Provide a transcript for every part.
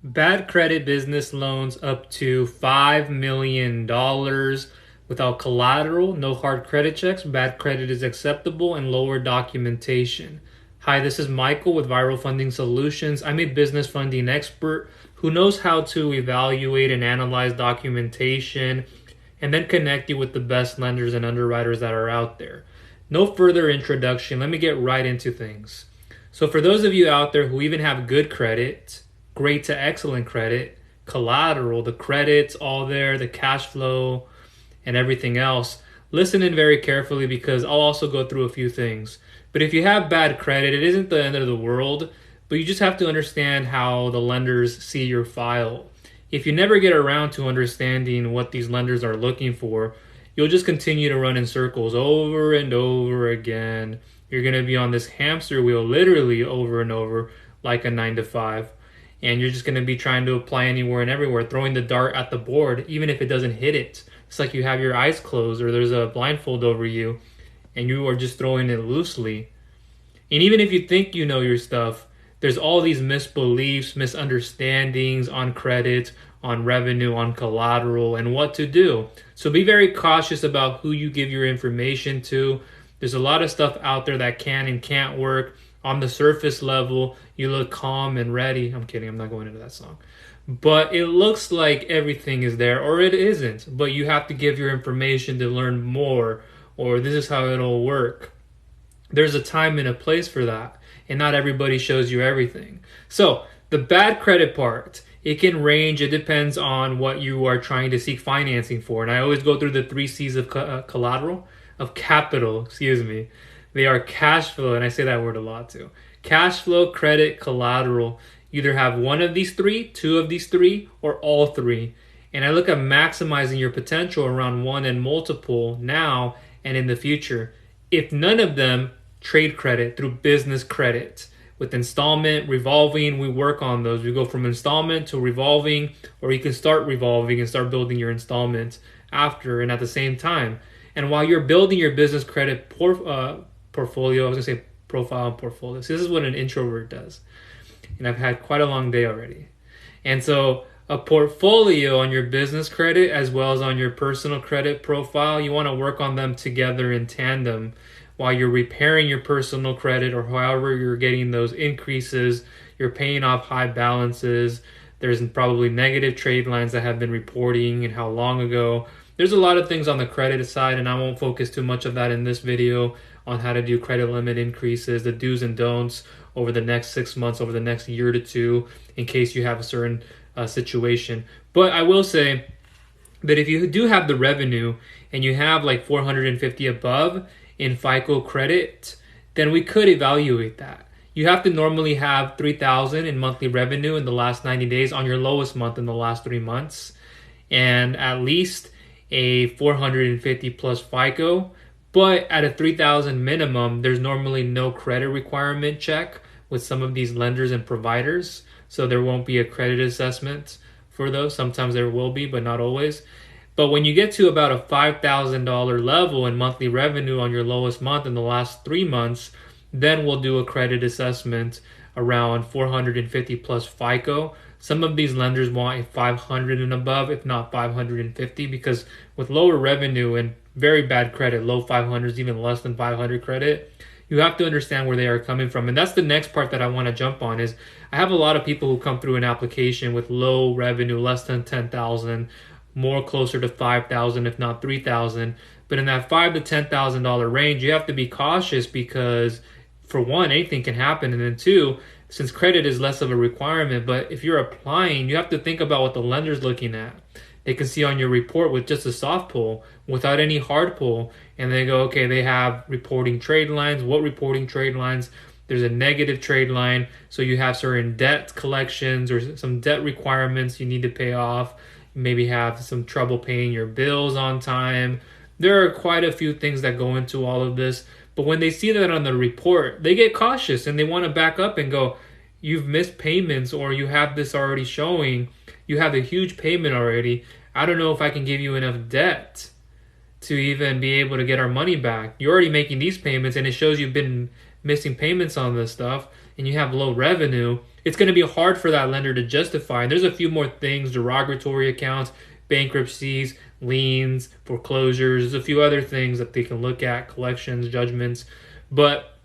Bad credit business loans up to $5 million without collateral, no hard credit checks, bad credit is acceptable, and lower documentation. Hi, this is Michael with Viral Funding Solutions. I'm a business funding expert who knows how to evaluate and analyze documentation and then connect you with the best lenders and underwriters that are out there. No further introduction, let me get right into things. So for those of you out there who even have good credit, great to excellent credit, collateral, the credits all there, the cash flow, and everything else, listen in very carefully because I'll also go through a few things. But if you have bad credit, it isn't the end of the world, but you just have to understand how the lenders see your file. If you never get around to understanding what these lenders are looking for, you'll just continue to run in circles over and over again. You're going to be on this hamster wheel literally over and over like a 9 to 5. And you're just going to be trying to apply anywhere and everywhere, throwing the dart at the board, even if it doesn't hit it. It's like you have your eyes closed or there's a blindfold over you and you are just throwing it loosely. And even if you think you know your stuff, there's all these misbeliefs, misunderstandings on credit, on revenue, on collateral, and what to do. So be very cautious about who you give your information to. There's a lot of stuff out there that can and can't work. On the surface level, you look calm and ready. I'm kidding, I'm not going into that song. But it looks like everything is there, or it isn't. But you have to give your information to learn more, or this is how it'll work. There's a time and a place for that, and not everybody shows you everything. So the bad credit part, it can range. It depends on what you are trying to seek financing for. And I always go through the 3 C's of collateral, of capital, excuse me. They are cash flow, and I say that word a lot too. Cash flow, credit, collateral. Either have one of these 3, 2 of these 3, or all 3. And I look at maximizing your potential around 1 and multiple now and in the future. If none of them, trade credit through business credit. With installment, revolving, we work on those. We go from installment to revolving, or you can start revolving and start building your installment after and at the same time. And while you're building your business credit portfolio, I was going to say profile and portfolio. So this is what an introvert does. And I've had quite a long day already. And so a portfolio on your business credit as well as on your personal credit profile, you want to work on them together in tandem while you're repairing your personal credit, or however you're getting those increases, you're paying off high balances. There's probably negative trade lines that have been reporting and how long ago. There's a lot of things on the credit side, and I won't focus too much of that in this video on how to do credit limit increases, the do's and don'ts over the next 6 months, over the next year to 2, in case you have a certain situation. But I will say that if you do have the revenue and you have like 450 above in FICO credit, then we could evaluate that. You have to normally have 3,000 in monthly revenue in the last 90 days on your lowest month in the last 3 months, and at least a 450 plus FICO. But at a 3,000 minimum, there's normally no credit requirement check with some of these lenders and providers. So there won't be a credit assessment for those. Sometimes there will be, but not always. But when you get to about a $5,000 level in monthly revenue on your lowest month in the last 3 months, then we'll do a credit assessment around 450 plus FICO. Some of these lenders want a 500 and above, if not 550, because with lower revenue and very bad credit, low 500s, even less than 500 credit, you have to understand where they are coming from. And that's the next part that I want to jump on is I have a lot of people who come through an application with low revenue, less than 10,000, more closer to 5,000, if not 3,000. But in that $5,000 to $10,000 range, you have to be cautious because for one, anything can happen. And then two, since credit is less of a requirement, but if you're applying, you have to think about what the lender's looking at. They can see on your report with just a soft pull, without any hard pull, and they go, okay, they have reporting trade lines. What reporting trade lines? There's a negative trade line, so you have certain debt collections or some debt requirements you need to pay off. You maybe have some trouble paying your bills on time. There are quite a few things that go into all of this. But when they see that on the report, they get cautious and they want to back up and go, you've missed payments, or you have this already showing, you have a huge payment already. I don't know if I can give you enough debt to even be able to get our money back. You're already making these payments and it shows you've been missing payments on this stuff and you have low revenue. it's going to be hard for that lender to justify. And there's a few more things: derogatory accounts, bankruptcies, liens, foreclosures. There's a few other things that they can look at, collections, judgments. But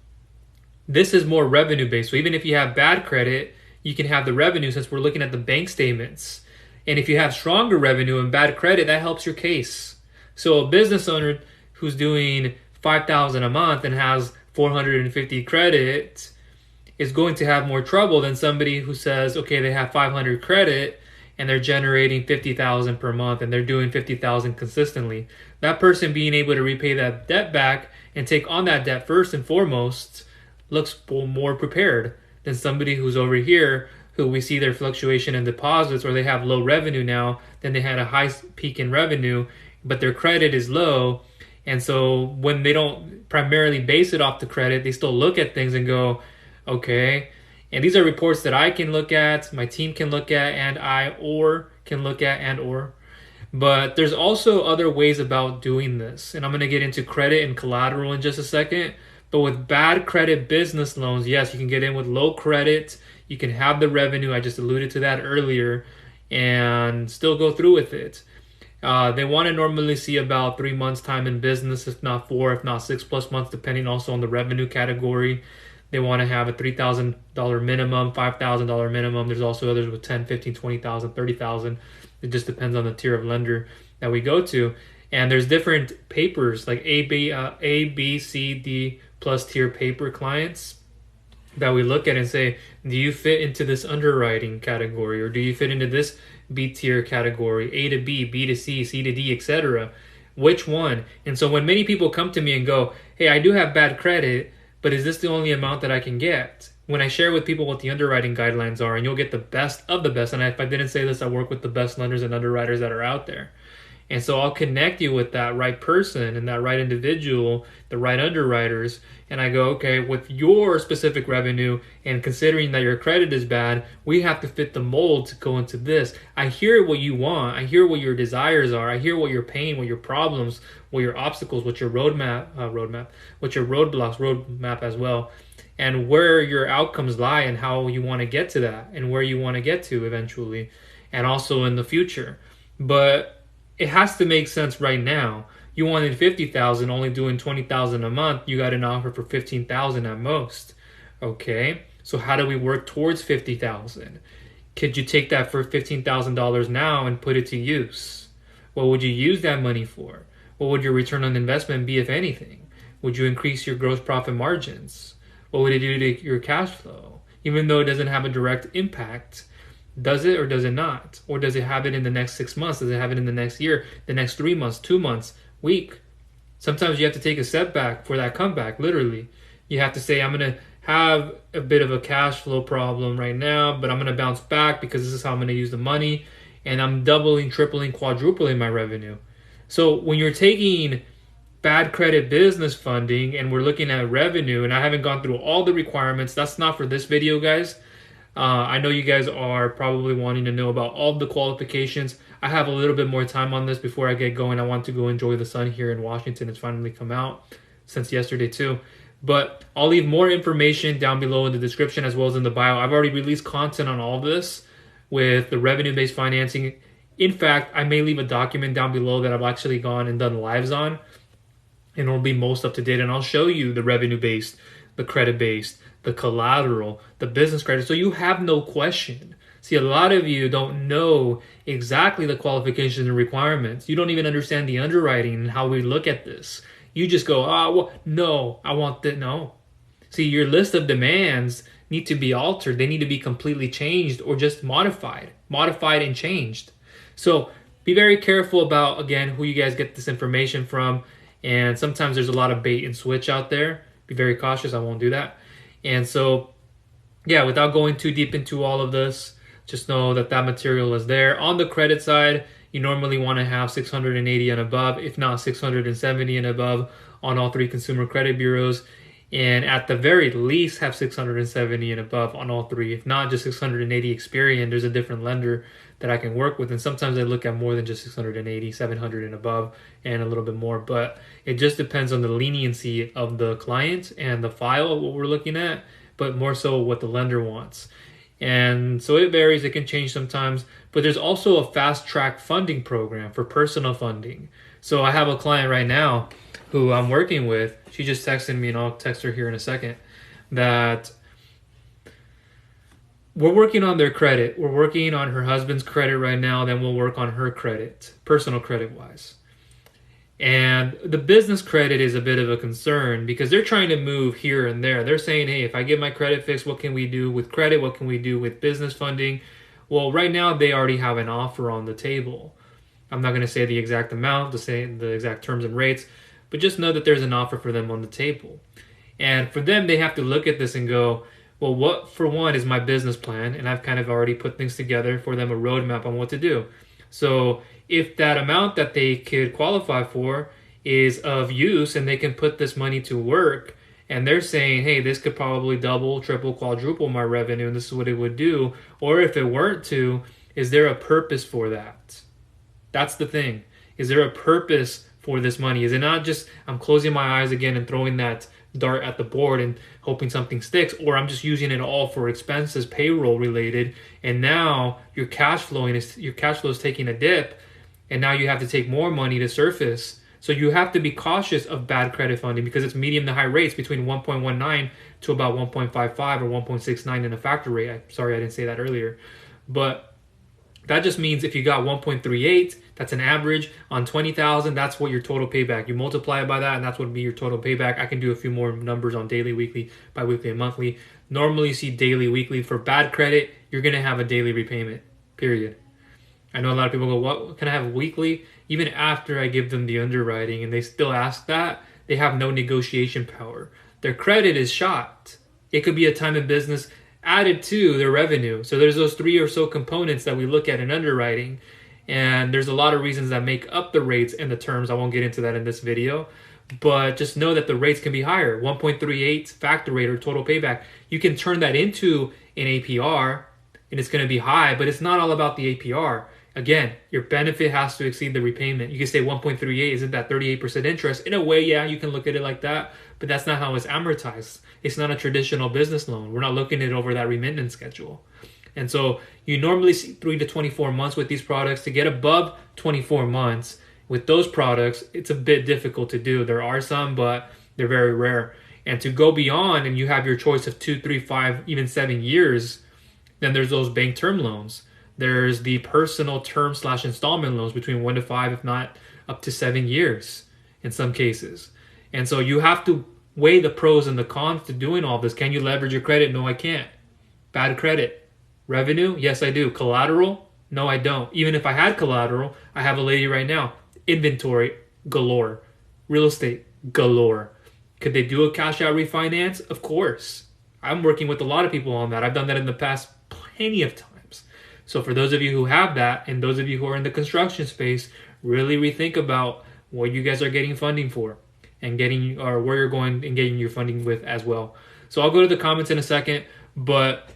this is more revenue based. So even if you have bad credit, you can have the revenue, since we're looking at the bank statements. And if you have stronger revenue and bad credit, that helps your case. So a business owner who's doing $5,000 a month and has 450 credit is going to have more trouble than somebody who says, okay, they have 500 credit and they're generating 50,000 per month and they're doing 50,000 consistently. That person being able to repay that debt back and take on that debt first and foremost looks more prepared than somebody who's over here, who we see their fluctuation in deposits, or they have low revenue now, then they had a high peak in revenue, but their credit is low. And so when they don't primarily base it off the credit, they still look at things and go, okay. And these are reports that I can look at, my team can look at, But there's also other ways about doing this. And I'm going to get into credit and collateral in just a second. But with bad credit business loans, yes, you can get in with low credit. You can have the revenue. I just alluded to that earlier, and still go through with it. They want to normally see about 3 months time in business, if not 4, if not 6+ months, depending also on the revenue category. They want to have a $3,000 minimum, $5,000 minimum. There's also others with 10, 15, 20,000, 30,000. It just depends on the tier of lender that we go to. And there's different papers like A, B, C, D plus tier paper clients that we look at and say, do you fit into this underwriting category, or do you fit into this B tier category, A to B, B to C, C to D, etc. Which one? And so when many people come to me and go, hey, I do have bad credit, but is this the only amount that I can get? When I share with people what the underwriting guidelines are, and you'll get the best of the best, and if I didn't say this, I work with the best lenders and underwriters that are out there. And so I'll connect you with that right person and that right individual, the right underwriters. And I go, okay, with your specific revenue and considering that your credit is bad, we have to fit the mold to go into this. I hear what you want. I hear what your desires are. I hear what your pain, what your problems, what your obstacles, what your what your roadblocks as well, and where your outcomes lie and how you want to get to that and where you want to get to eventually and also in the future. But it has to make sense right now. You wanted 50,000, only doing 20,000 a month. You got an offer for 15,000 at most. Okay, so how do we work towards 50,000? Could you take that for $15,000 now and put it to use? What would you use that money for? What would your return on investment be, if anything? Would you increase your gross profit margins? What would it do to your cash flow? Even though it doesn't have a direct impact, does it or does it not? Or does it have it in the next 6 months? Does it have it in the next year, the next 3 months, 2 months, week? Sometimes you have to take a setback for that comeback, literally. You have to say, I'm going to have a bit of a cash flow problem right now, but I'm going to bounce back because this is how I'm going to use the money. And I'm doubling, tripling, quadrupling my revenue. So when you're taking bad credit business funding and we're looking at revenue, and I haven't gone through all the requirements, that's not for this video, guys. I know you guys are probably wanting to know about all the qualifications. I have a little bit more time on this before I get going. I want to go enjoy the sun here in Washington. It's finally come out since yesterday too. But I'll leave more information down below in the description as well as in the bio. I've already released content on all of this with the revenue-based financing. In fact, I may leave a document down below that I've actually gone and done lives on, and it'll be most up to date. And I'll show you the revenue-based, the credit-based, the collateral, the business credit, so you have no question. See, a lot of you don't know exactly the qualifications and requirements. You don't even understand the underwriting and how we look at this. You just go, well, no, I want that. No. See, your list of demands need to be altered. They need to be completely changed or just modified and changed. So be very careful about, again, who you guys get this information from. And sometimes there's a lot of bait and switch out there. Be very cautious. I won't do that. And so, yeah, without going too deep into all of this, just know that that material is there. On the credit side, you normally want to have 680 and above, if not 670 and above on all 3 consumer credit bureaus. And at the very least, have 670 and above on all 3. If not, just 680 Experian. There's a different lender that I can work with. And sometimes I look at more than just 680, 700 and above, and a little bit more. But it just depends on the leniency of the client and the file of what we're looking at, but more so what the lender wants. And so it varies, it can change sometimes, but there's also a fast track funding program for personal funding. So I have a client right now who I'm working with. She just texted me, and I'll text her here in a second, that we're working on their credit. We're working on her husband's credit right now, then we'll work on her credit, personal credit wise. And the business credit is a bit of a concern because they're trying to move here and there. They're saying, hey, if I get my credit fixed, what can we do with credit? What can we do with business funding? Well, right now they already have an offer on the table. I'm not going to say the exact amount, to say the exact terms and rates, but just know that there's an offer for them on the table. And for them, they have to look at this and go, well, what, for one, is my business plan? And I've kind of already put things together for them, a roadmap on what to do. So if that amount that they could qualify for is of use and they can put this money to work, and they're saying, hey, this could probably double, triple, quadruple my revenue, and this is what it would do. Or if it weren't to, is there a purpose for that? That's the thing. Is there a purpose for this money? Is it not just I'm closing my eyes again and throwing that dart at the board and hoping something sticks, or I'm just using it all for expenses, payroll related, and now your cash flow is taking a dip, and now you have to take more money to surface. So you have to be cautious of bad credit funding because it's medium to high rates between 1.19 to about 1.55 or 1.69 in a factor rate. Sorry, I didn't say that earlier. But that just means if you got 1.38, that's an average on 20,000, that's what your total payback. You multiply it by that, and that's what would be your total payback. I can do a few more numbers on daily, weekly, bi-weekly, and monthly. Normally you see daily, weekly. For bad credit, you're going to have a daily repayment, period. I know a lot of people go, what, can I have weekly? Even after I give them the underwriting and they still ask that, they have no negotiation power. Their credit is shot. It could be a time in business added to their revenue. So there's those three or so components that we look at in underwriting. And there's a lot of reasons that make up the rates and the terms. I won't get into that in this video. But just know that the rates can be higher. 1.38 factor rate or total payback. You can turn that into an APR and it's going to be high, but it's not all about the APR. Again, your benefit has to exceed the repayment. You can say 1.38, isn't that 38% interest? In a way, yeah, you can look at it like that, but that's not how it's amortized. It's not a traditional business loan. We're not looking at it over that remittance schedule. And so you normally see 3 to 24 months with these products. To get above 24 months with those products, it's a bit difficult to do. There are some, but they're very rare. And to go beyond and you have your choice of 2, 3, 5, even 7 years, then there's those bank term loans. There's the personal term / installment loans between 1 to 5, if not up to 7 years in some cases. And so you have to weigh the pros and the cons to doing all this. Can you leverage your credit? No, I can't. Bad credit. Revenue? Yes, I do. Collateral? No, I don't. Even if I had collateral, I have a lady right now. Inventory galore. Real estate galore. Could they do a cash out refinance? Of course. I'm working with a lot of people on that. I've done that in the past plenty of times. So for those of you who have that, and those of you who are in the construction space, really rethink about what you guys are getting funding for and getting, or where you're going and getting your funding with as well. So I'll go to the comments in a second, but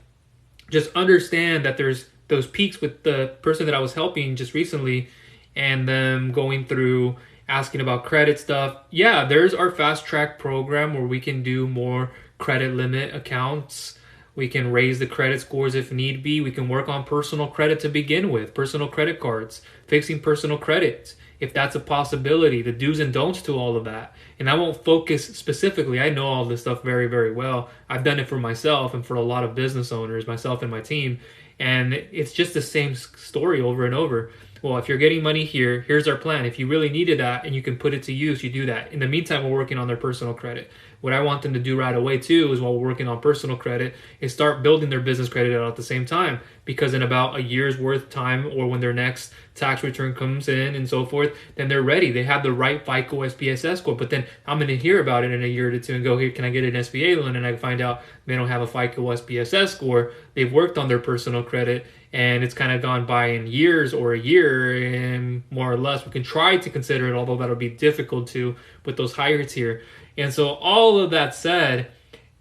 just understand that there's those peaks with the person that I was helping just recently and them going through asking about credit stuff. Yeah, there's our fast track program where we can do more credit limit accounts. We can raise the credit scores if need be. We can work on personal credit to begin with, personal credit cards, fixing personal credit, if that's a possibility, the do's and don'ts to all of that. And I won't focus specifically. I know all this stuff very, very well. I've done it for myself and for a lot of business owners, myself and my team. And it's just the same story over and over. Well, if you're getting money here, here's our plan. If you really needed that and you can put it to use, you do that. In the meantime, we're working on their personal credit. What I want them to do right away too is, while we're working on personal credit, is start building their business credit out at the same time. Because in about a year's worth time, or when their next tax return comes in and so forth, then they're ready. They have the right FICO SBSS score. But then I'm going to hear about it in a year or two and go, here, can I get an SBA loan? And I find out they don't have a FICO SBSS score. They've worked on their personal credit and it's kind of gone by in years or a year, and more or less we can try to consider it, although that'll be difficult to with those higher tier. And so all of that said,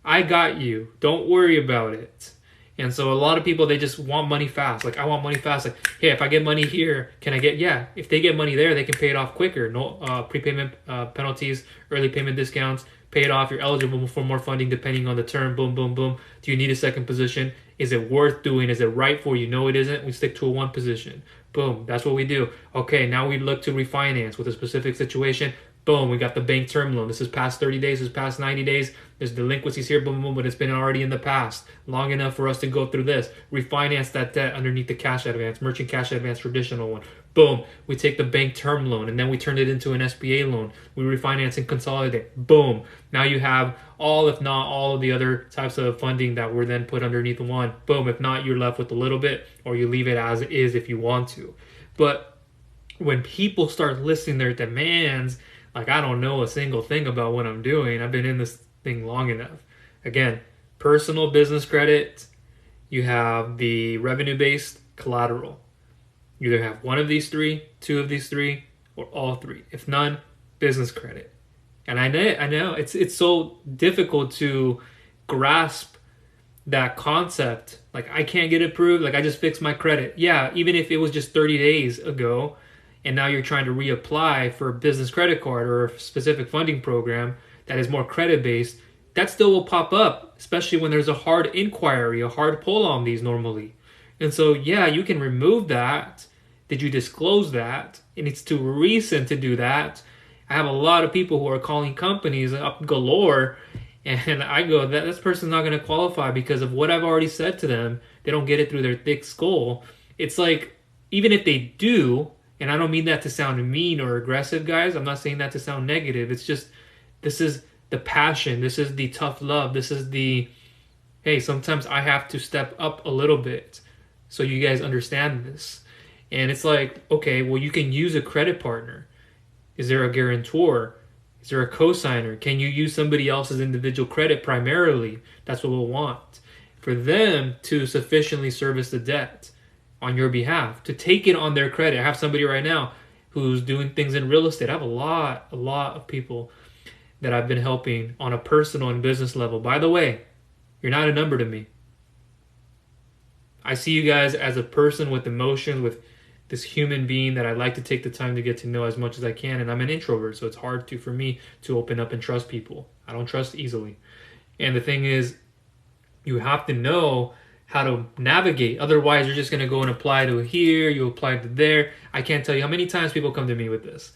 I got you. Don't worry about it. And so a lot of people, they just want money fast. Like, I want money fast. Like, hey, if I get money here, can I get, yeah. If they get money there, they can pay it off quicker. No prepayment penalties, early payment discounts, pay it off. You're eligible for more funding depending on the term. Boom, boom, boom. Do you need a second position? Is it worth doing? Is it right for you? No, it isn't. We stick to a one position. Boom. That's what we do. Okay, now we look to refinance with a specific situation. Boom, we got the bank term loan. This is past 30 days, this is past 90 days. There's delinquencies here, boom, boom, but it's been already in the past. Long enough for us to go through this. Refinance that debt underneath the cash advance, merchant cash advance traditional one. Boom, we take the bank term loan and then we turn it into an SBA loan. We refinance and consolidate. Boom. Now you have all, if not all, of the other types of funding that were then put underneath one. Boom, if not, you're left with a little bit, or you leave it as it is if you want to. But when people start listing their demands, like, I don't know a single thing about what I'm doing. I've been in this thing long enough. Again, personal business credit, you have the revenue-based collateral. You either have one of these three, two of these three, or all three. If none, business credit. And I know it's so difficult to grasp that concept. Like, I can't get approved. Like, I just fixed my credit. Yeah, even if it was just 30 days ago, and now you're trying to reapply for a business credit card or a specific funding program that is more credit-based, that still will pop up, especially when there's a hard inquiry, a hard pull on these normally. And so, yeah, you can remove that. Did you disclose that? And it's too recent to do that. I have a lot of people who are calling companies up galore, and I go, this person's not going to qualify because of what I've already said to them. They don't get it through their thick skull. It's like, even if they do, and I don't mean that to sound mean or aggressive, guys. I'm not saying that to sound negative. It's just, this is the passion. This is the tough love. This is the, hey, sometimes I have to step up a little bit so you guys understand this. And it's like, okay, well, you can use a credit partner. Is there a guarantor? Is there a cosigner? Can you use somebody else's individual credit primarily? That's what we'll want. For them to sufficiently service the debt on your behalf, to take it on their credit. I have somebody right now who's doing things in real estate. I have a lot of people that I've been helping on a personal and business level. By the way, you're not a number to me. I see you guys as a person with emotions, with this human being that I like to take the time to get to know as much as I can. And I'm an introvert, so it's hard for me to open up and trust people. I don't trust easily. And the thing is, you have to know how to navigate. Otherwise, you're just going to go and apply to here, you apply to there. I can't tell you how many times people come to me with this.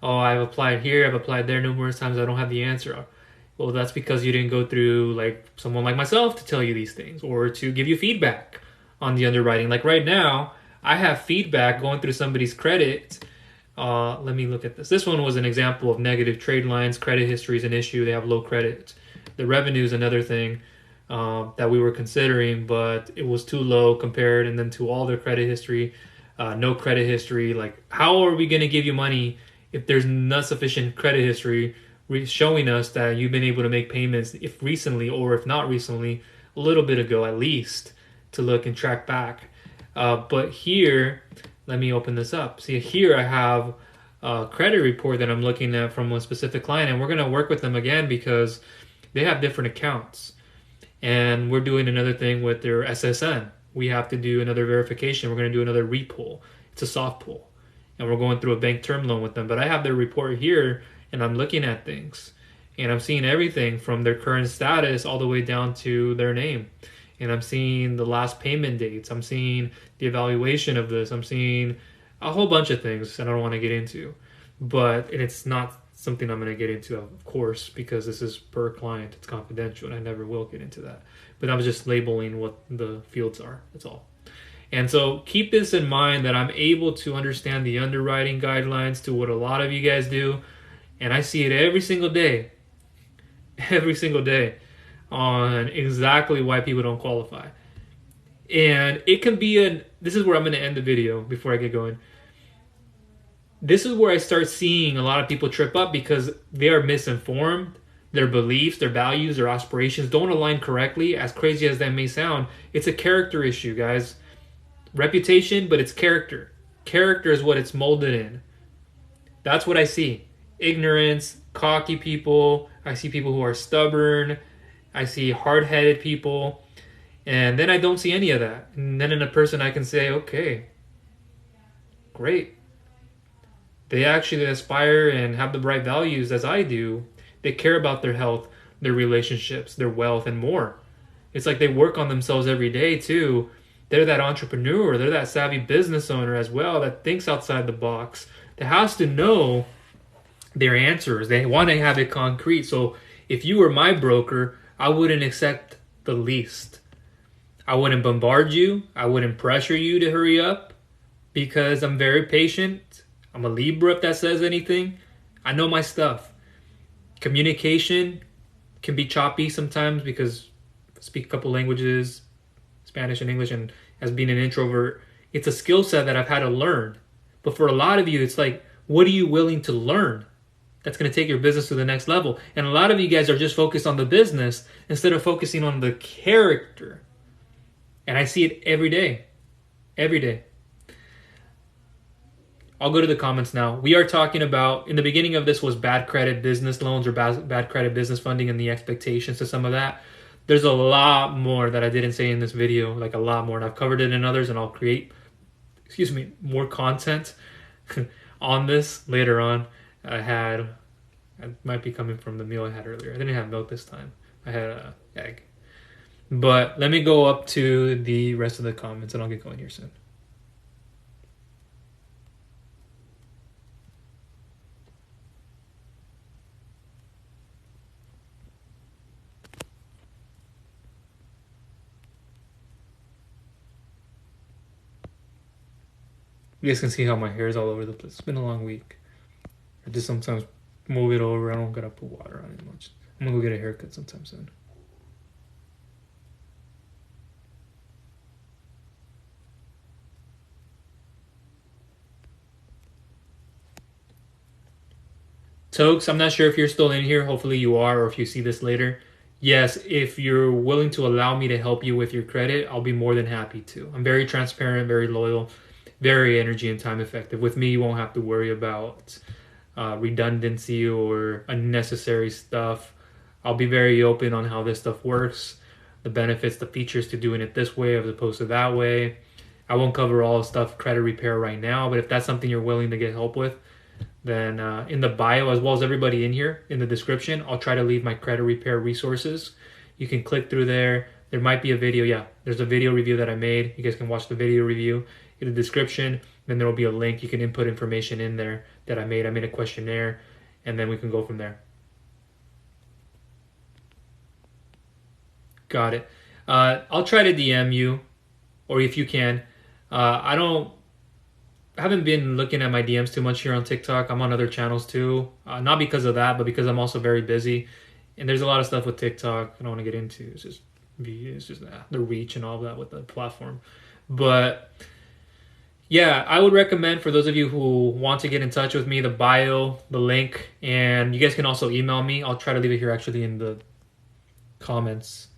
Oh, I've applied here, I've applied there numerous times, I don't have the answer. Well, that's because you didn't go through like someone like myself to tell you these things or to give you feedback on the underwriting. Like right now, I have feedback going through somebody's credit. Let me look at this. This one was an example of negative trade lines. Credit history is an issue. They have low credit. The revenue is another thing that we were considering, but it was too low compared, and then to all their credit history, no credit history. Like, how are we going to give you money if there's not sufficient credit history showing us that you've been able to make payments, if recently or if not recently, a little bit ago at least, to look and track back. But here, let me open this up. See, here I have a credit report that I'm looking at from one specific client, and we're going to work with them again because they have different accounts. And we're doing another thing with their SSN. We have to do another verification. We're going to do another repull. It's a soft pull. And we're going through a bank term loan with them. But I have their report here, and I'm looking at things. And I'm seeing everything from their current status all the way down to their name. And I'm seeing the last payment dates. I'm seeing the evaluation of this. I'm seeing a whole bunch of things that I don't want to get into. But it's not something I'm going to get into, of course, because this is per client. It's confidential, and I never will get into that. But I was just labeling what the fields are. That's all. And so keep this in mind, that I'm able to understand the underwriting guidelines to what a lot of you guys do. And I see it every single day. Every single day. On exactly why people don't qualify. And it can be this is where I'm going to end the video before I get going. This is where I start seeing a lot of people trip up because they are misinformed. Their beliefs, their values, their aspirations don't align correctly. As crazy as that may sound, it's a character issue, guys. Reputation, but it's character. Character is what it's molded in. That's what I see. Ignorance, cocky people. I see people who are stubborn. I see hard-headed people. And then I don't see any of that. And then in a person I can say, okay, great. They actually aspire and have the right values as I do. They care about their health, their relationships, their wealth, and more. It's like they work on themselves every day too. They're that entrepreneur, they're that savvy business owner as well that thinks outside the box, that has to know their answers. They want to have it concrete. So if you were my broker, I wouldn't accept the least. I wouldn't bombard you. I wouldn't pressure you to hurry up because I'm very patient. I'm a Libra if that says anything. I know my stuff. Communication can be choppy sometimes because I speak a couple languages, Spanish and English, and as being an introvert, it's a skill set that I've had to learn. But for a lot of you, it's like, what are you willing to learn that's going to take your business to the next level? And a lot of you guys are just focused on the business instead of focusing on the character. And I see it every day. Every day. I'll go to the comments now. We are talking about, in the beginning of this was bad credit business loans or bad credit business funding and the expectations to some of that. There's a lot more that I didn't say in this video, like a lot more. And I've covered it in others, and I'll create, more content on this later on. I might be coming from the meal I had earlier. I didn't have milk this time. I had an egg. But let me go up to the rest of the comments and I'll get going here soon. You guys can see how my hair is all over the place. It's been a long week. I just sometimes move it over. I don't gotta put water on it much. I'm gonna go get a haircut sometime soon. Tokes, I'm not sure if you're still in here. Hopefully you are, or if you see this later. Yes, if you're willing to allow me to help you with your credit, I'll be more than happy to. I'm very transparent, very loyal, very energy and time effective. With me, you won't have to worry about redundancy or unnecessary stuff. I'll be very open on how this stuff works, the benefits, the features to doing it this way as opposed to that way. I won't cover all stuff credit repair right now, but if that's something you're willing to get help with, then in the bio, as well as everybody in here, in the description, I'll try to leave my credit repair resources. You can click through there. There might be a video. Yeah, there's a video review that I made. You guys can watch the video review in the description. Then there will be a link. You can input information in there that I made. I made a questionnaire, and then we can go from there. Got it. I'll try to DM you, or if you can. I haven't been looking at my DMs too much here on TikTok. I'm on other channels too. Not because of that, but because I'm also very busy. And there's a lot of stuff with TikTok I don't want to get into. It's just the reach and all of that with the platform. But yeah, I would recommend for those of you who want to get in touch with me, the bio, the link, and you guys can also email me. I'll try to leave it here actually in the comments.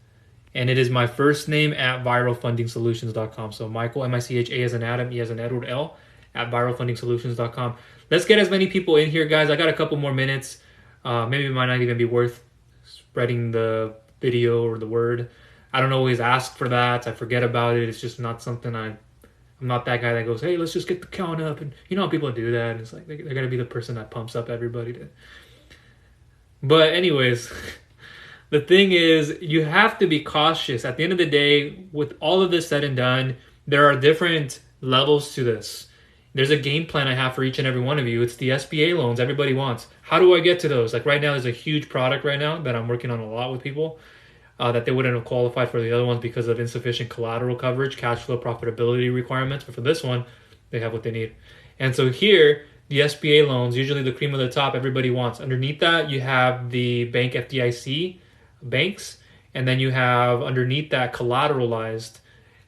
And it is my first name at viralfundingsolutions.com. So Michael, M-I-C-H-A as in Adam, E as in Edward, L, at viralfundingsolutions.com. Let's get as many people in here, guys. I got a couple more minutes. Maybe it might not even be worth spreading the video or the word. I don't always ask for that. I forget about it. It's just not something I'm not that guy that goes, hey, let's just get the count up. And you know how people do that. It's like they're going to be the person that pumps up everybody. But anyways, the thing is, you have to be cautious. At the end of the day, with all of this said and done, there are different levels to this. There's a game plan I have for each and every one of you. It's the SBA loans everybody wants. How do I get to those? Like right now, there's a huge product right now that I'm working on a lot with people that they wouldn't have qualified for the other ones because of insufficient collateral coverage, cash flow profitability requirements. But for this one, they have what they need. And so here, the SBA loans, usually the cream of the top, everybody wants. Underneath that, you have the bank FDIC banks. And then you have underneath that collateralized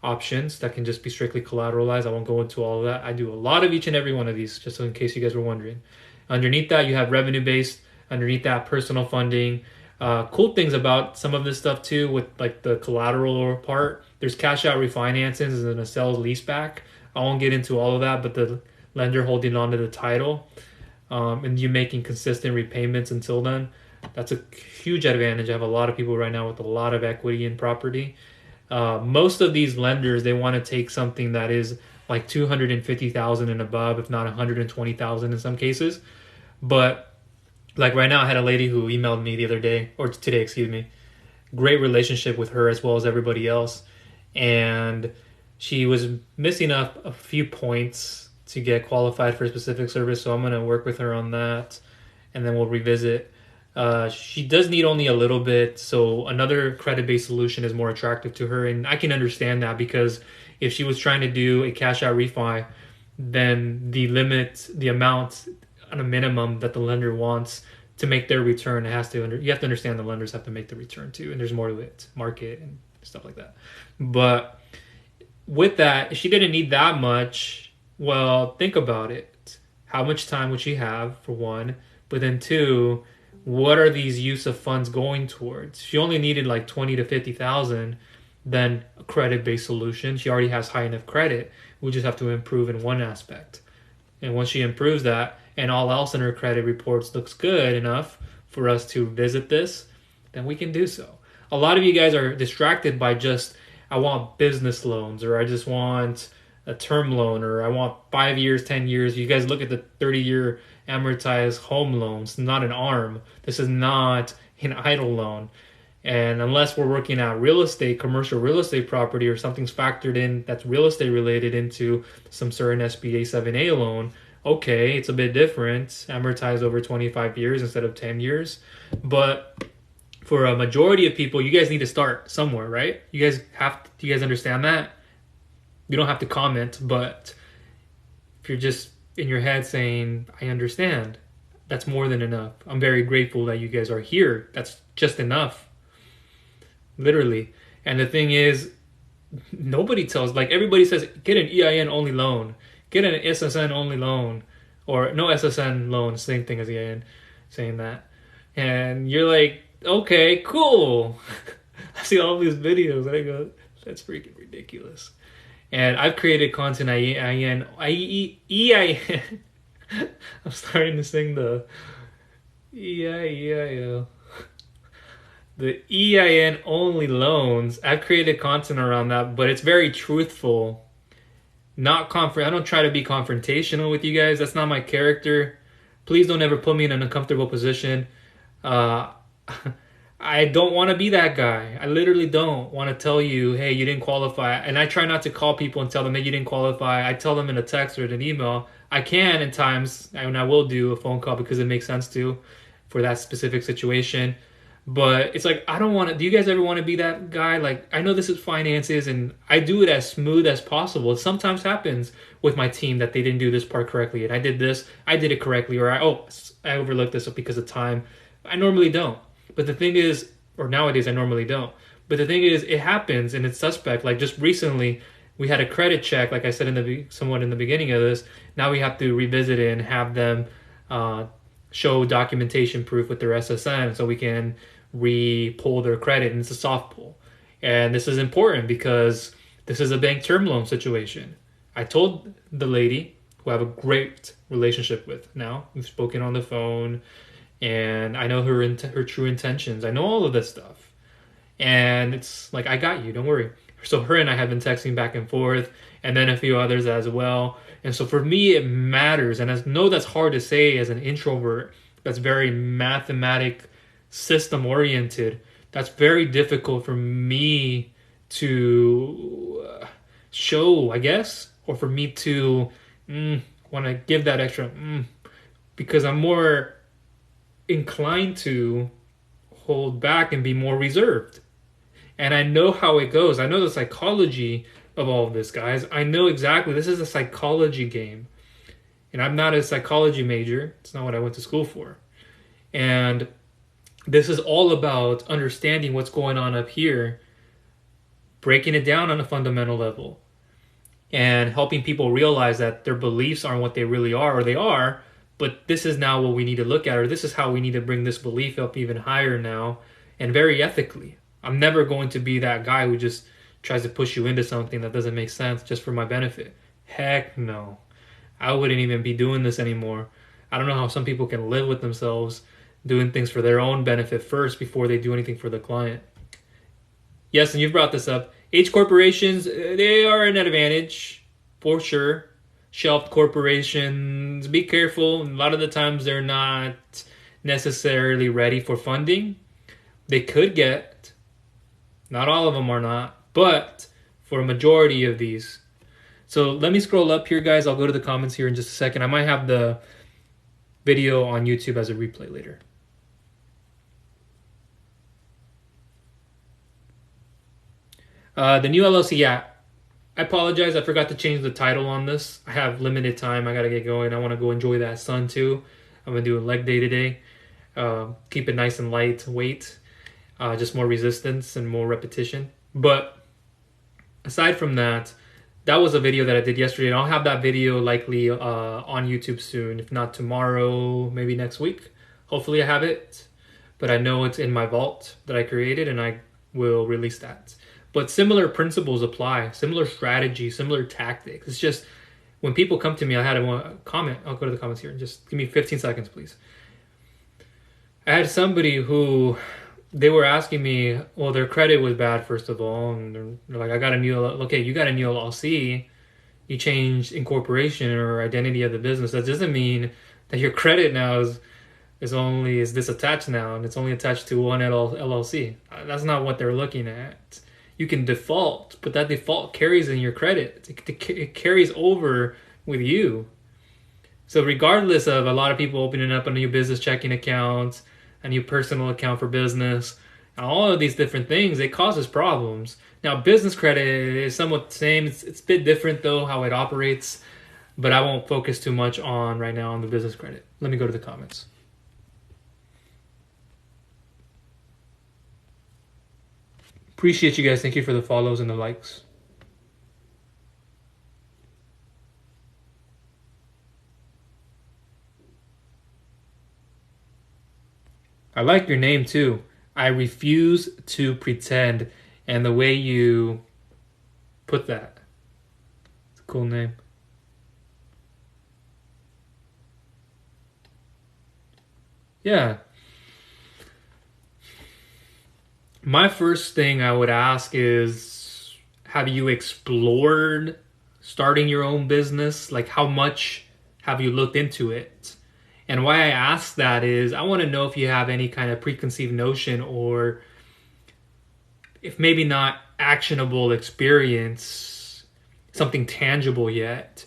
options that can just be strictly collateralized. I won't go into all of that. I do a lot of each and every one of these, just in case you guys were wondering. Underneath that, you have revenue-based. Underneath that, personal funding. Cool things about some of this stuff too, with like the collateral part. There's cash out refinances and a sales leaseback. I won't get into all of that, but the lender holding on to the title and you making consistent repayments until then. That's a huge advantage. I have a lot of people right now with a lot of equity in property. Most of these lenders, they want to take something that is like $250,000 and above, if not $120,000 in some cases. But like right now, I had a lady who emailed me the other day, or today, excuse me, great relationship with her as well as everybody else. And she was missing up a few points to get qualified for a specific service, so I'm going to work with her on that, and then we'll revisit. She does need only a little bit, so another credit-based solution is more attractive to her, and I can understand that, because if she was trying to do a cash-out refi, then the limit, the amount on a minimum that the lender wants to make their return, you have to understand the lenders have to make the return too, and there's more to it, market and stuff like that. But with that, if she didn't need that much, well, think about it. How much time would she have, for one? But then two, what are these use of funds going towards? She only needed like 20 to 50,000, then a credit-based solution. She already has high enough credit. We just have to improve in one aspect. And once she improves that, and all else in her credit reports looks good enough for us to visit this, then we can do so. A lot of you guys are distracted by just, I want business loans, or I just want a term loan, or I want 5 years, 10 years. You guys look at the 30-year amortized home loans, not an ARM. This is not an EIDL loan. And unless we're working at real estate, commercial real estate property, or something's factored in that's real estate related into some certain SBA 7A loan, okay, it's a bit different, amortized over 25 years instead of 10 years. But for a majority of people, you guys need to start somewhere, right? Do you guys understand that? You don't have to comment, but if you're just in your head saying, I understand, that's more than enough. I'm very grateful that you guys are here. That's just enough. Literally. And the thing is, nobody tells, like everybody says, get an EIN only loan, get an SSN only loan, or no SSN loan, same thing as EIN, saying that. And you're like, okay, cool. I see all these videos and I go, that's freaking ridiculous. And I've created content EIN. I'm starting to sing the EIDL. The EIN only loans. I've created content around that, but it's very truthful. I don't try to be confrontational with you guys. That's not my character. Please don't ever put me in an uncomfortable position. I don't want to be that guy. I literally don't want to tell you, hey, you didn't qualify. And I try not to call people and tell them, hey, you didn't qualify. I tell them in a text or an email. I can at times, and I will do a phone call because it makes sense to for that specific situation. But it's like, I don't want to. Do you guys ever want to be that guy? Like, I know this is finances, and I do it as smooth as possible. It sometimes happens with my team that they didn't do this part correctly, and I did it correctly, or I overlooked this because of time. I normally don't. But the thing is, or nowadays I normally don't. But the thing is, it happens, and it's suspect. Like just recently, we had a credit check, like I said somewhat in the beginning of this. Now we have to revisit it and have them show documentation proof with their SSN so we can re-pull their credit, and it's a soft pull. And this is important because this is a bank term loan situation. I told the lady, who I have a great relationship with now, we've spoken on the phone, and I know her true intentions. I know all of this stuff. And it's like, I got you, don't worry. So her and I have been texting back and forth, and then a few others as well. And so for me, it matters. And I know that's hard to say as an introvert that's very mathematic, system-oriented. That's very difficult for me to show, I guess, or for me to want to give that extra because I'm more inclined to hold back and be more reserved. And I know how it goes. I know the psychology of all of this, guys. I know exactly. This is a psychology game. And I'm not a psychology major. It's not what I went to school for. And this is all about understanding what's going on up here, breaking it down on a fundamental level, and helping people realize that their beliefs aren't what they really are, or they are, but this is now what we need to look at, or this is how we need to bring this belief up even higher now, and very ethically. I'm never going to be that guy who just tries to push you into something that doesn't make sense just for my benefit. Heck no. I wouldn't even be doing this anymore. I don't know how some people can live with themselves doing things for their own benefit first before they do anything for the client. Yes, and you've brought this up. H corporations, they are an advantage, for sure. Shelved corporations, be careful. A lot of the times they're not necessarily ready for funding. They could get Not all of them are not, but for a majority of these. So let me scroll up here, guys. I'll go to the comments here in just a second. I might have the video on YouTube as a replay later. The new LLC, yeah. I apologize. I forgot to change the title on this. I have limited time. I got to get going. I want to go enjoy that sun too. I'm going to do a leg day today. Keep it nice and lightweight. Just more resistance and more repetition. But aside from that, that was a video that I did yesterday. And I'll have that video likely on YouTube soon. If not tomorrow, maybe next week. Hopefully I have it. But I know it's in my vault that I created, and I will release that. But similar principles apply, similar strategy, similar tactics. It's just when people come to me, I had a comment. I'll go to the comments here. Just give me 15 seconds, please. I had somebody who, they were asking me, well, their credit was bad, first of all. And they're like, I got a new, okay, you got a new LLC. You changed incorporation or identity of the business. That doesn't mean that your credit now is this attached now, and it's only attached to one LLC. That's not what they're looking at. You can default, but that default carries in your credit. It carries over with you. So regardless of a lot of people opening up a new business checking account, a new personal account for business, and all of these different things, it causes problems. Now, business credit is somewhat the same. It's a bit different, though, how it operates, but I won't focus too much on right now on the business credit. Let me go to the comments. Appreciate you guys. Thank you for the follows and the likes. I like your name too. I refuse to pretend. And the way you put that. It's a cool name. Yeah. My first thing I would ask is, have you explored starting your own business? Like, how much have you looked into it? And why I ask that is, I want to know if you have any kind of preconceived notion, or if maybe not actionable experience, something tangible yet.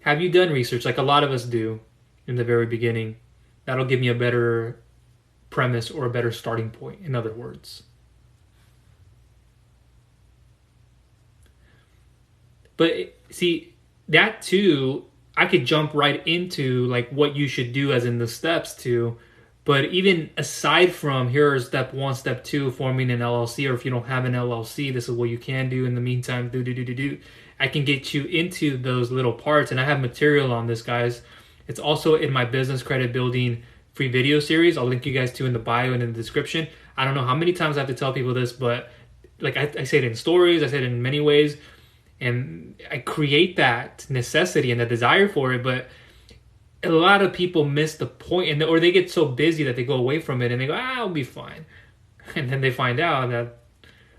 Have you done research like a lot of us do in the very beginning? That'll give me a better premise or a better starting point, in other words. But see, that too, I could jump right into like what you should do as in the steps too. But even aside from here is step 1, step 2, forming an LLC, or if you don't have an LLC, this is what you can do in the meantime. I can get you into those little parts, and I have material on this, guys. It's also in my business credit building free video series. I'll link you guys to in the bio and in the description. I don't know how many times I have to tell people this, but like I say it in stories, I say it in many ways. And I create that necessity and the desire for it, but a lot of people miss the point, or they get so busy that they go away from it and they go, I'll be fine. And then they find out that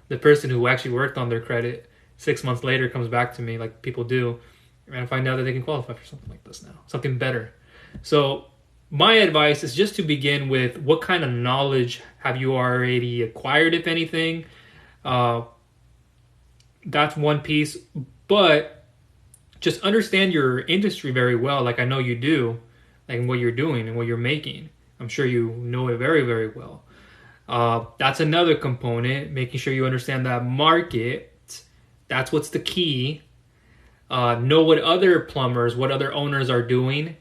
the person who actually worked on their credit 6 months later comes back to me, like people do, and I find out that they can qualify for something like this now, something better. So my advice is just to begin with, what kind of knowledge have you already acquired, if anything? That's one piece, but just understand your industry very well, like I know you do, like what you're doing and what you're making. I'm sure you know it very, very well. That's another component, making sure you understand that market. That's what's the key. Know what other plumbers, what other owners are doing.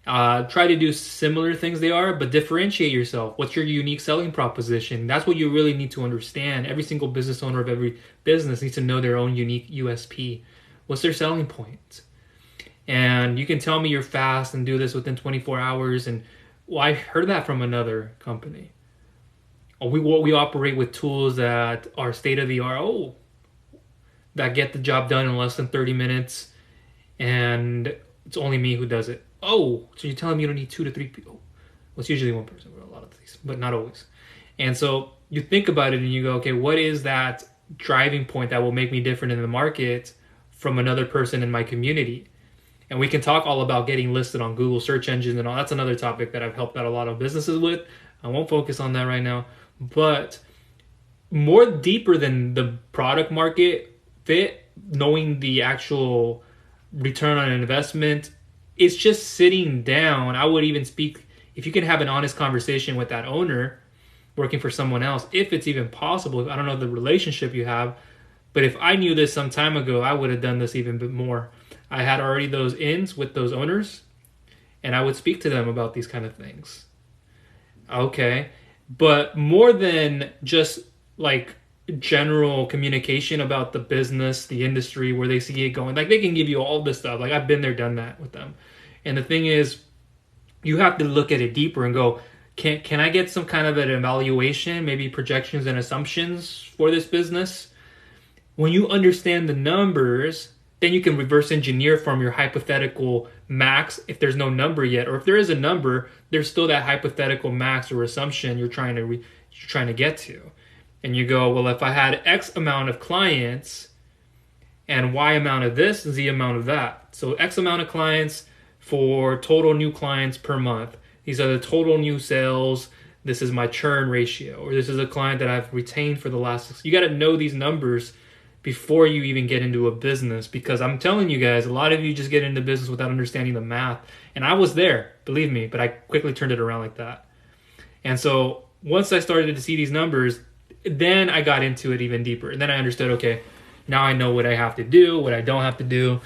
Try to do similar things they are, but differentiate yourself. What's your unique selling proposition? That's what you really need to understand. Every single business owner of every business needs to know their own unique USP. What's their selling point? And you can tell me you're fast and do this within 24 hours. And well, I heard that from another company. We operate with tools that are state of the art. That get the job done in less than 30 minutes. And it's only me who does it. So you're telling me you don't need 2 to 3 people? Well, it's usually one person for a lot of these, but not always. And so you think about it and you go, okay, what is that driving point that will make me different in the market from another person in my community? And we can talk all about getting listed on Google search engines and all. That's another topic that I've helped out a lot of businesses with. I won't focus on that right now. But more deeper than the product market fit, knowing the actual return on investment, it's just sitting down. I would even speak, if you can have an honest conversation with that owner working for someone else, if it's even possible. I don't know the relationship you have, but if I knew this some time ago, I would have done this even bit more. I had already those ins with those owners, and I would speak to them about these kind of things. Okay. But more than just like general communication about the business, the industry, where they see it going, like they can give you all this stuff. Like I've been there, done that with them. And the thing is, you have to look at it deeper and go, can I get some kind of an evaluation, maybe projections and assumptions for this business? When you understand the numbers, then you can reverse engineer from your hypothetical max if there's no number yet, or if there is a number, there's still that hypothetical max or assumption you're trying to get to. And you go, well, if I had X amount of clients and Y amount of this, Z amount of that. So X amount of clients for total new clients per month. These are the total new sales. This is my churn ratio, or this is a client that I've retained for the last 6. You got to know these numbers before you even get into a business, because I'm telling you guys, a lot of you just get into business without understanding the math. And I was there, believe me, but I quickly turned it around like that. And so once I started to see these numbers, then I got into it even deeper. And then I understood, okay, now I know what I have to do, what I don't have to do.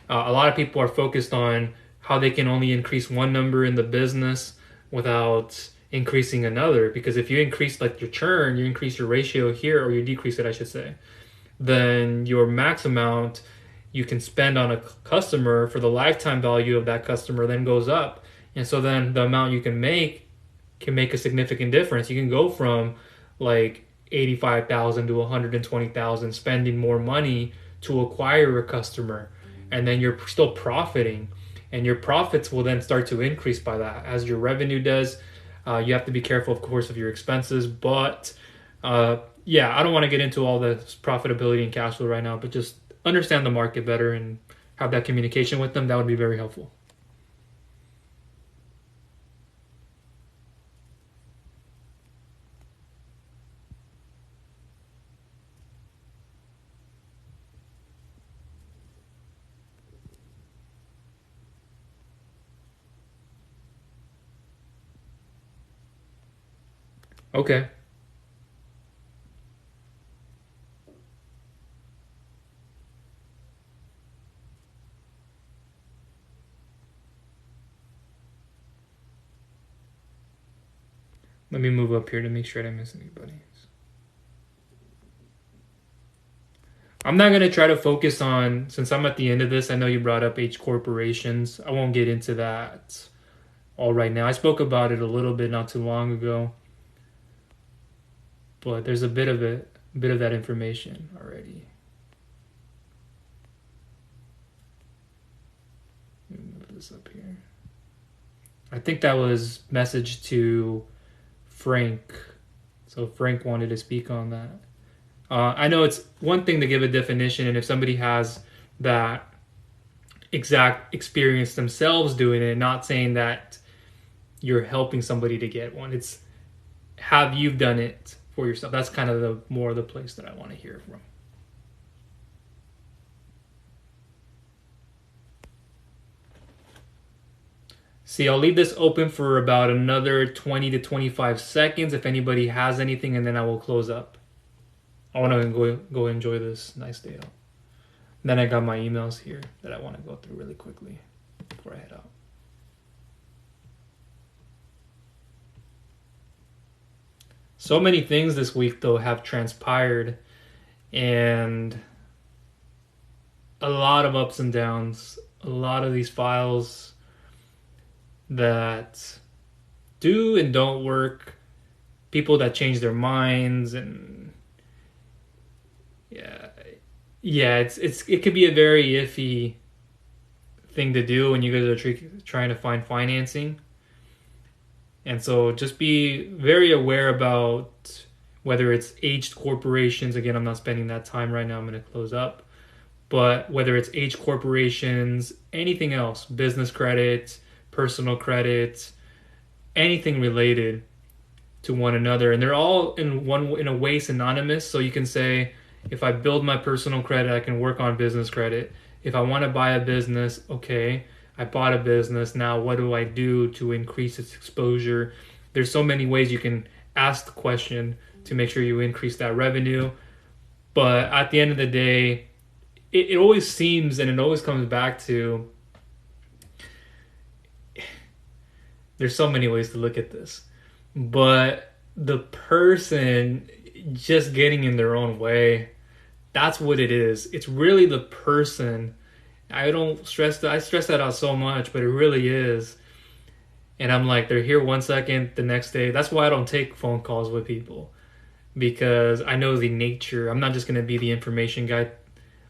A lot of people are focused on how they can only increase one number in the business without increasing another. Because if you increase like your churn, you increase your ratio here, or you decrease it, I should say, then your max amount you can spend on a customer for the lifetime value of that customer then goes up. And so then the amount you can make a significant difference. You can go from like 85,000 to 120,000 spending more money to acquire a customer, and then you're still profiting, and your profits will then start to increase by that as your revenue does. You have to be careful, of course, of your expenses, but yeah, I don't want to get into all the profitability and cash flow right now, but just understand the market better and have that communication with them. That would be very helpful. Okay. Let me move up here to make sure I didn't miss anybody. I'm not going to try to focus on, since I'm at the end of this, I know you brought up H corporations. I won't get into that all right now. I spoke about it a little bit not too long ago, but there's a bit of that information already. Let me move this up here. I think that was message to Frank. So Frank wanted to speak on that. I know it's one thing to give a definition, and if somebody has that exact experience themselves doing it, not saying that you're helping somebody to get one. It's have you done it for yourself. That's kind of the more the place that I want to hear from. See, I'll leave this open for about another 20 to 25 seconds if anybody has anything, and then I will close up. I want to go enjoy this nice day out. Then I got my emails here that I want to go through really quickly before I head out. So many things this week, though, have transpired, and a lot of ups and downs. A lot of these files that do and don't work, people that change their minds, and it could be a very iffy thing to do when you guys are trying to find financing. And so just be very aware about whether it's aged corporations. Again, I'm not spending that time right now. I'm going to close up. But whether it's aged corporations, anything else, business credit, personal credit, anything related to one another, and they're all in a way synonymous. So you can say, if I build my personal credit, I can work on business credit. If I want to buy a business, okay, I bought a business. Now, what do I do to increase its exposure? There's so many ways you can ask the question to make sure you increase that revenue. But at the end of the day, it always seems, and it always comes back to, there's so many ways to look at this, but the person just getting in their own way, that's what it is. It's really the person. I stress that out so much, but it really is. And I'm like, they're here 1 second, the next day. That's why I don't take phone calls with people, because I know the nature. I'm not just going to be the information guy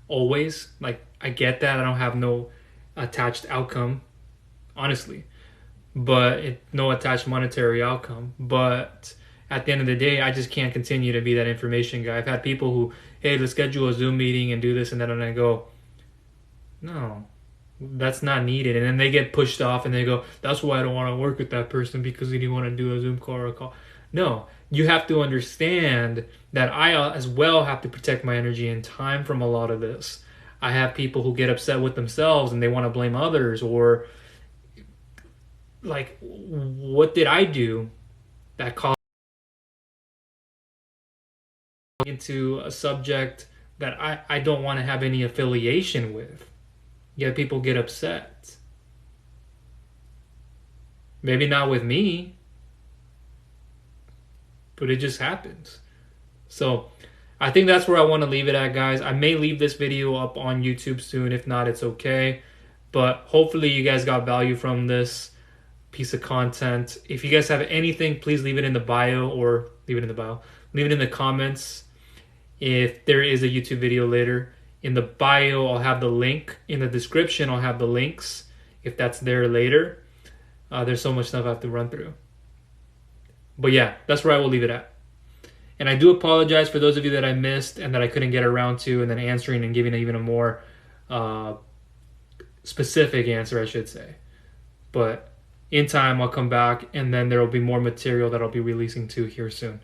always. Like, I get that. I don't have no attached outcome, honestly, but no attached monetary outcome. But at the end of the day, I just can't continue to be that information guy. I've had people who, hey, let's schedule a Zoom meeting and do this and that, and I go, no, that's not needed. And then they get pushed off and they go, that's why I don't want to work with that person, because he didn't want to do a Zoom call or a call. No, you have to understand that I as well have to protect my energy and time from a lot of this. I have people who get upset with themselves and they want to blame others, or like, what did I do that caused into a subject that I don't want to have any affiliation with? Yet people get upset. Maybe not with me, but it just happens. So I think that's where I want to leave it at, guys. I may leave this video up on YouTube soon. If not, it's okay. But hopefully you guys got value from this piece of content. If you guys have anything, please leave it in the bio, or leave it in the comments. If there is a YouTube video later, in the bio, I'll have the link. In the description, I'll have the links if that's there later. There's so much stuff I have to run through. But yeah, that's where I will leave it at. And I do apologize for those of you that I missed and that I couldn't get around to, and then answering and giving even a more specific answer, I should say. But in time, I'll come back, and then there will be more material that I'll be releasing to here soon.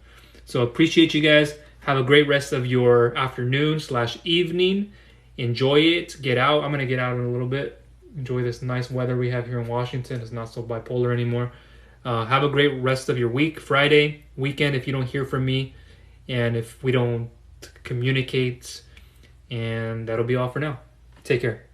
So appreciate you guys. Have a great rest of your afternoon/evening. Enjoy it. Get out. I'm going to get out in a little bit. Enjoy this nice weather we have here in Washington. It's not so bipolar anymore. Have a great rest of your week, Friday, weekend, if you don't hear from me, and if we don't communicate. And that'll be all for now. Take care.